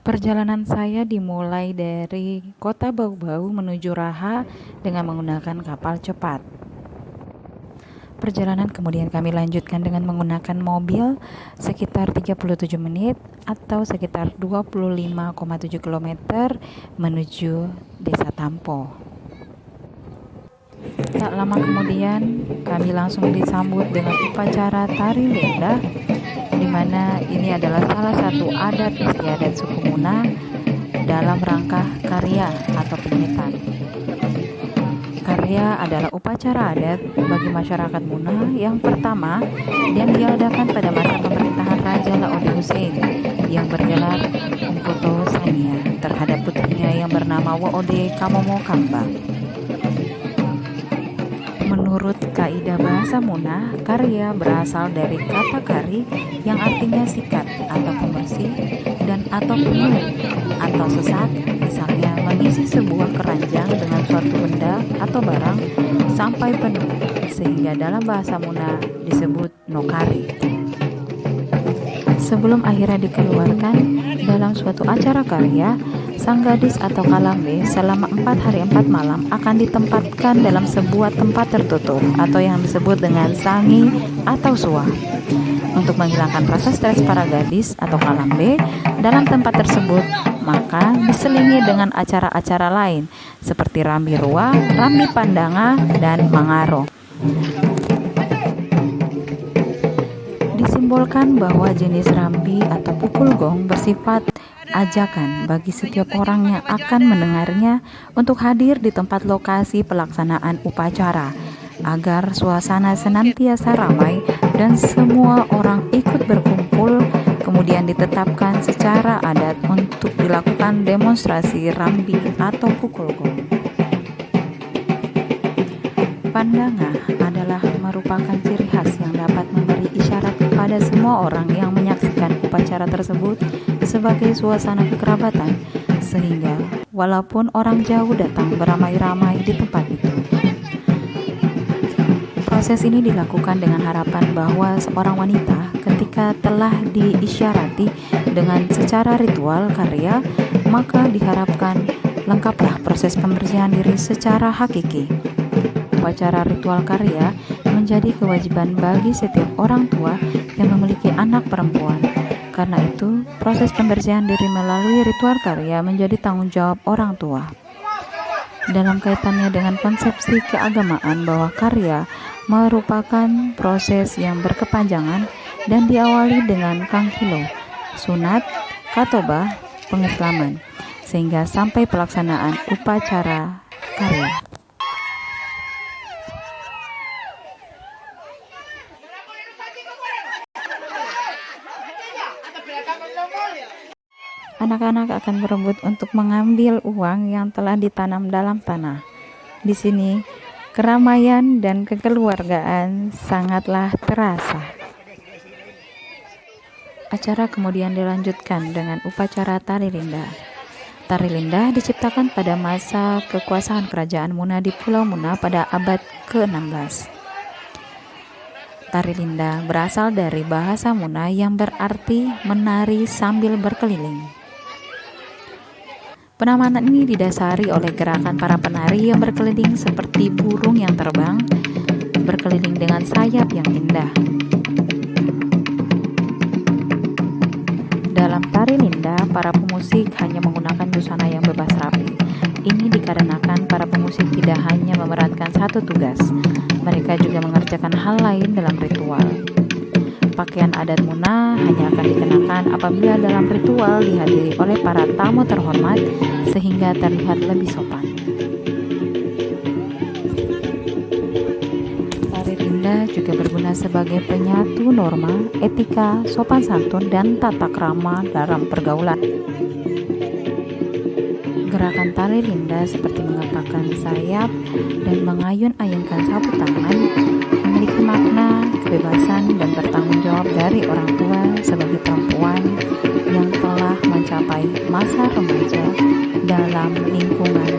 Perjalanan saya dimulai dari kota Bau-Bau menuju Raha dengan menggunakan kapal cepat. Perjalanan kemudian kami lanjutkan dengan menggunakan mobil sekitar 37 menit atau sekitar 25,7 km menuju Desa Tampo. Tak lama kemudian kami langsung disambut dengan upacara tari lenda, di mana ini adalah salah satu adat istiadat suku Muna dalam rangka karya atau penyetan. Karya adalah upacara adat bagi masyarakat Muna yang pertama yang diadakan pada masa pemerintahan Raja Laode Hussein yang bergelar Umpoto Sania terhadap putrinya yang bernama Woode Kamomo Kamba. Menurut kaidah bahasa Muna, karya berasal dari kata kari yang artinya sikat atau pembersih dan atau penuh atau sesat, misalnya mengisi sebuah keranjang dengan suatu benda atau barang sampai penuh, sehingga dalam bahasa Muna disebut nokari. Sebelum akhirnya dikeluarkan dalam suatu acara karya, sang gadis atau kalambe selama 4 hari 4 malam akan ditempatkan dalam sebuah tempat tertutup atau yang disebut dengan sangi atau suah. Untuk menghilangkan rasa stres para gadis atau kalambe dalam tempat tersebut, maka diselingi dengan acara-acara lain seperti rambi rua, rambi pandanga, dan mangaro. Disimbolkan bahwa jenis rambi atau pukul gong bersifat ajakan bagi setiap orang yang akan mendengarnya untuk hadir di tempat lokasi pelaksanaan upacara agar suasana senantiasa ramai dan semua orang ikut berkumpul. Kemudian ditetapkan secara adat untuk dilakukan demonstrasi rambi atau pukul gong. Pandanga adalah merupakan ciri khas yang dapat memberi isyarat kepada semua orang yang menyaksikan upacara tersebut sebagai suasana kekerabatan, sehingga walaupun orang jauh datang beramai-ramai di tempat itu. Proses ini dilakukan dengan harapan bahwa seorang wanita ketika telah diisyarati dengan secara ritual karya, maka diharapkan lengkaplah proses pembersihan diri secara hakiki. Upacara ritual karya menjadi kewajiban bagi setiap orang tua yang memiliki anak perempuan. Karena itu, proses pembersihan diri melalui ritual karya menjadi tanggung jawab orang tua. Dalam kaitannya dengan konsepsi keagamaan bahwa karya merupakan proses yang berkepanjangan dan diawali dengan kanghilo, sunat, katobah, pengislaman, sehingga sampai pelaksanaan upacara karya. Anak-anak akan berebut untuk mengambil uang yang telah ditanam dalam tanah. Di sini, keramaian dan kekeluargaan sangatlah terasa. Acara kemudian dilanjutkan dengan upacara tari linda. Tari linda diciptakan pada masa kekuasaan kerajaan Muna di Pulau Muna pada abad ke-16. Tari linda berasal dari bahasa Muna yang berarti menari sambil berkeliling. Penamaan ini didasari oleh gerakan para penari yang berkeliling seperti burung yang terbang, berkeliling dengan sayap yang indah. Dalam tari linda, para pemusik hanya menggunakan busana yang bebas rapi. Ini dikarenakan para pemusik tidak hanya memerankan satu tugas, mereka juga mengerjakan hal lain dalam ritual. Pakaian adat Muna hanya akan dikenakan apabila dalam ritual dihadiri oleh para tamu terhormat sehingga terlihat lebih sopan. Tari linda juga berguna sebagai penyatu norma, etika, sopan santun, dan tata krama dalam pergaulan. Gerakan tari linda seperti mengepakkan sayap dan mengayun-ayunkan sapu tangan memiliki makna kebebasan dan bertanggung jawab dari orang tua sebagai perempuan yang telah mencapai masa remaja dalam lingkungan